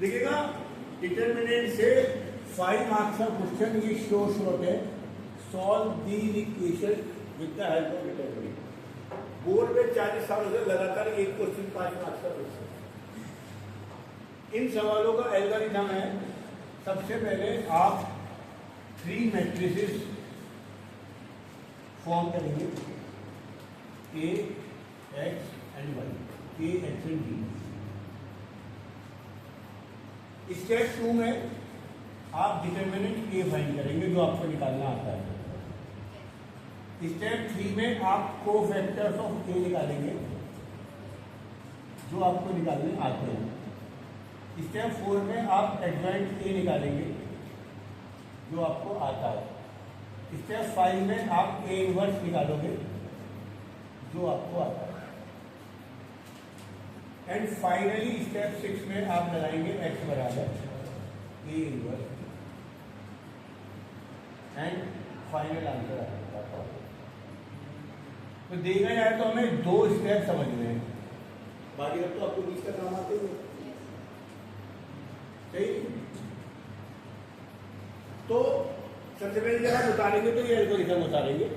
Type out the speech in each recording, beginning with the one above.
देखिएगा डिटर्मिनेंट से 5 मार्क्स का क्वेश्चन ये शॉर्ट है। Solve these equation with the help of determinant. Board में 40 साल से लगातार एक क्वेश्चन 5 मार्क्स का क्वेश्चन। इन सवालों का एल्गोरिथम है, सबसे पहले आप 3 मैट्रिसेस फॉर्म करेंगे, A, X and Y, A, X and D। Step 2 में आप डिटर्मिनेंट A फाइंड करेंगे जो आपको निकालना आता है। स्टेप 3 में आप कोफैक्टर्स ऑफ A निकालेंगे जो आपको निकालने आते हैं। स्टेप 4 में आप एडजॉइंट A निकालेंगे जो आपको आता है। स्टेप 5 में आप A इनवर्स निकालोगे जो आपको आता है। एंड फाइनली स्टेप 6 में आप लगाएंगे x बराबर A inverse and final answer आ जाएगा। तो देखा जाए तो हमें 2 स्टेप समझने हैं, बाकी अब तो आपको 20 का काम आते हैं। सही। तो सबसे पहले जब आप उतारेंगे तो ये एल्गोरिथम उतारेंगे।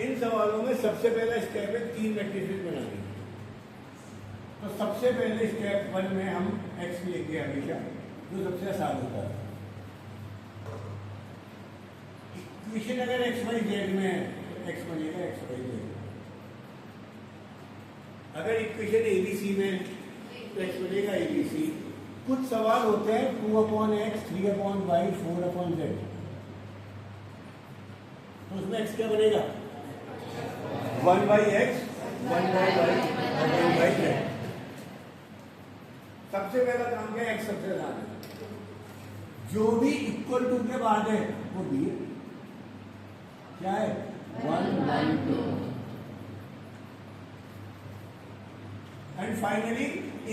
इन सवालों में सबसे पहला स्टेप है 3 मैट्रिसेस बनाने। तो सबसे पहले स्टेप 1 में हम x लेंगे हमेशा, जो सबसे आसान होता है। इक्वेशन अगर x y z में है तो x बनेगा x y z। अगर इक्वेशन ABC में तो x बनेगा ABC। कुछ सवाल होते हैं 2/x, 3/y, 4/z, तो उसमें x क्या बनेगा? 1/x, 1/y, 1/z। सबसे पहला काम क्या है? x सबसे ज्यादा है, जो भी इक्वल टू के बाद है वो भी क्या है? 1, 1, 2। एंड फाइनली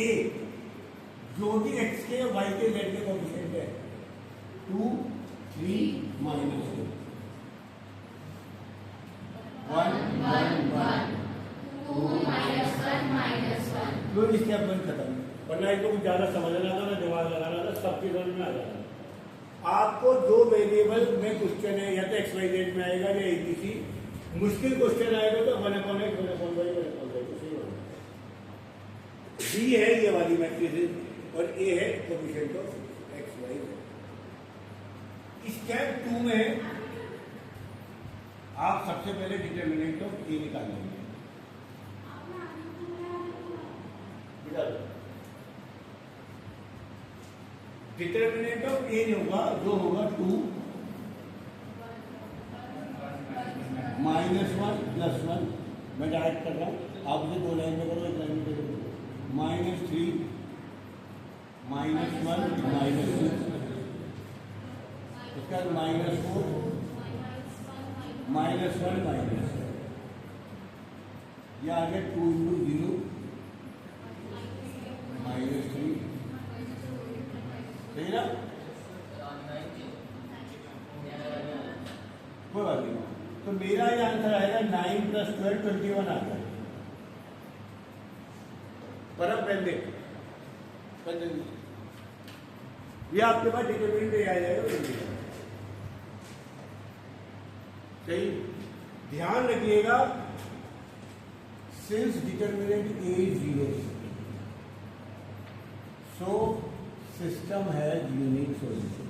a, जो भी x के y के z के कोएफिशिएंट है 2, 3, -2, 1, 1, 1, 2, -1, -1। लो इसके अब खत्म। वरना इसको कुछ ज्यादा समझना था ना, दिमाग लगाना था, सबके समझ में आ जाना। आपको जो वेरिएबल में क्वेश्चन है या तो एक्स वाई जेड में आएगा या ABC, मुश्किल क्वेश्चन आएगा तो 1/x, 1/y, 1/z तो सही होगा। B है ये वाली मैट्रिसेस और A है coefficient of x y z. Step 2 में आप सबसे पहले डिटर्मिनेंट ऑफ A निकालेंगे। डिटर्मिनेंट ऑफ A होगा जो होगा 2 -1 +1। मैं डायरेक्ट कर रहा हूं, आप उसे 2 लाइन में करो, 1 लाइन में करो। -3 -1 -2, उसके बाद -4 -1 -2, यह आ गया 2 × 0 -3। सही ना? कोई बात नहीं। तो मेरा ये आंसर आएगा 9 + 12 21 आता है। पर अब पहले ये आपके पास डिटरमिनेंट आ जाएगा। सही। ध्यान रखिएगा, since determinant A is 0, so system है यूनिक सॉल्यूशन।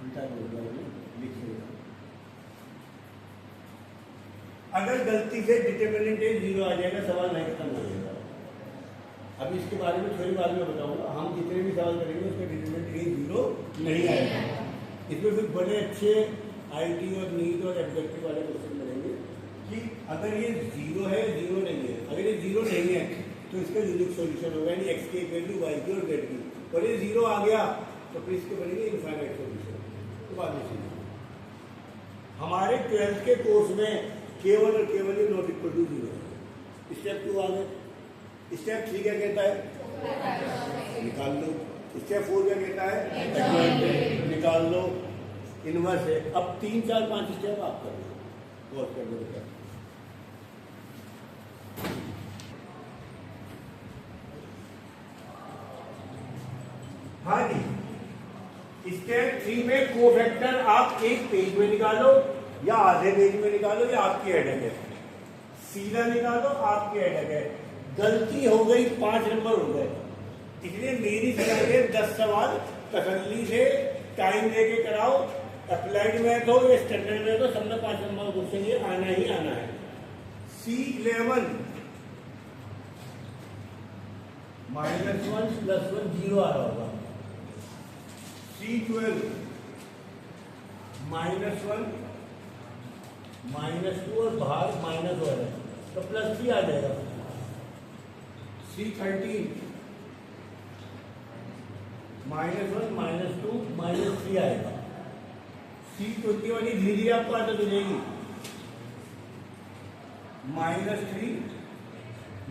उल्टा बोल रहा हूं, लिखिएगा। अगर गलती से डिटरमिनेंट A 0 आ जाएगा, सवाल नहीं खत्म हो जाएगा। अभी इसके बारे में थोड़ी बाद में बताऊंगा। हम जितने भी सवाल करेंगे उसमें डिटरमिनेंट A 0 नहीं आएगा। इसमें फिर बड़े अच्छे IT और नीट और एब्जेक्टिव वाले क्वेश्चन बनेंगे कि अगर ये 0 है, 0 नहीं है। अगर ये 0 नहीं है तो इसका यूनिक सॉल्यूशन होगा, यानी x की वैल्यू y की और z की। और ये 0 आ गया तो फिर इसके बनेंगे इनफाइनाइट सॉल्यूशन। तो बाद में सीखिए। हमारे 12th के कोर्स में केवल और केवल ये नॉट इक्वल टू 0 है। स्टेप 2 आ गए। स्टेप 3 क्या कहता है? निकाल लो। स्टेप 4 क्या कहता है? निकाल लो। इनवर्स है। अब 3 4 5 स्टेप आप कर लो और कर दो। हाँ जी, स्टेप 3 में कोफैक्टर आप एक पेज में निकालो या आधे पेज में निकालो, या आपकी हेडेक है। सीधा निकालो, आपकी हेडेक है। गलती हो गई 5 नंबर हो गए, इसलिए मेरी सलाह है 10 सवाल तसल्ली से टाइम लेके कराओ। अप्लाइड मैथ हो या स्टैंडर्ड मैथ हो, सब में 5 नंबर क्वेश्चन ये आना ही आना है। C11 -1 +1 0 आ रहा होगा। C12 -1 -2 और बाहर माइनस हो रहा है तो +3 आ जाएगा। C13 -1 -2 -3 आएगा। C21 धीरे धीरे आपको आदत हो जाएगी। -3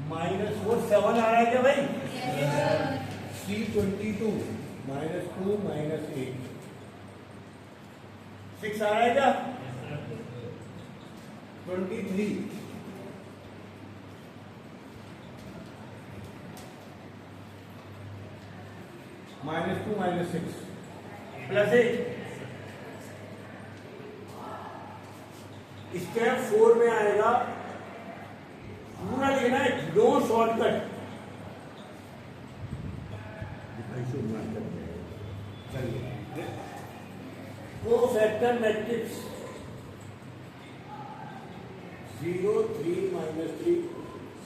-4 7 आ रहा है क्या भाई? C22 -2 -8 6 आ रहा है क्या? 23 -2 -6 +8। स्टेप 4 में आएगा, पूरा लिखना है, नो शॉर्टकट। कोफैक्टर मैट्रिक्स 0 3 -3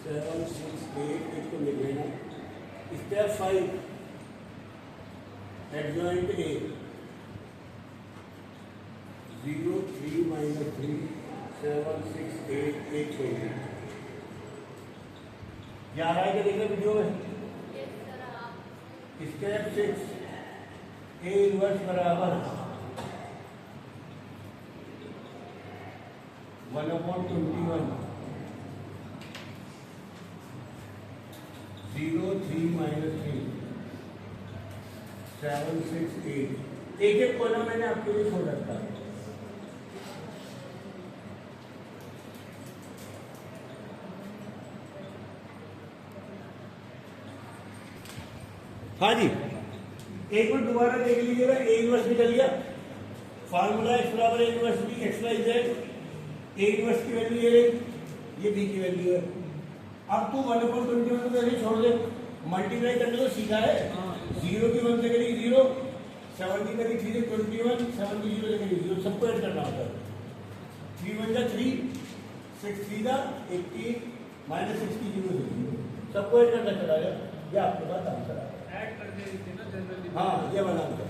7 6 8 इसको लिख लेना। स्टेप 5 एडजॉइंट A 0 3 -3 7 6 8 1 20 11 है क्या देखना वीडियो में? स्टेप 6 A इनवर्स बराबर 1/21 0 3 -3 7 6 8 एक एक कॉलम मैंने आपके लिए छोड़ रखा है। हाँ जी, एक बार दोबारा देख लीजिएगा। ए इनवर्स निकल गया, फार्मूला x बराबर A inverse B x y z। A inverse की वैल्यू ये रही, ये B की वैल्यू है। अब तू 1/21 को पहले छोड़ दे, मल्टीप्लाई करने तो सीखा है। 0 की 1 से करी 0, 7 की करी 3 से 21, 7 की 0 से करी 0, सबको ऐड करना होता है। 3 1 जा 3, 6 3 जा 18 -6 की 0 से 0, सबको ऐड करना चला गया। ये आपके पास आंसर आ हाँ, ये बना दो।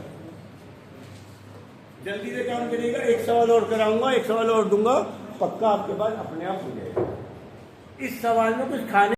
जल्दी से काम करिएगा। एक सवाल और कराऊंगा, एक सवाल और दूंगा, पक्का आपके पास अपने आप हो जाएगा। इस सवाल में कुछ खाने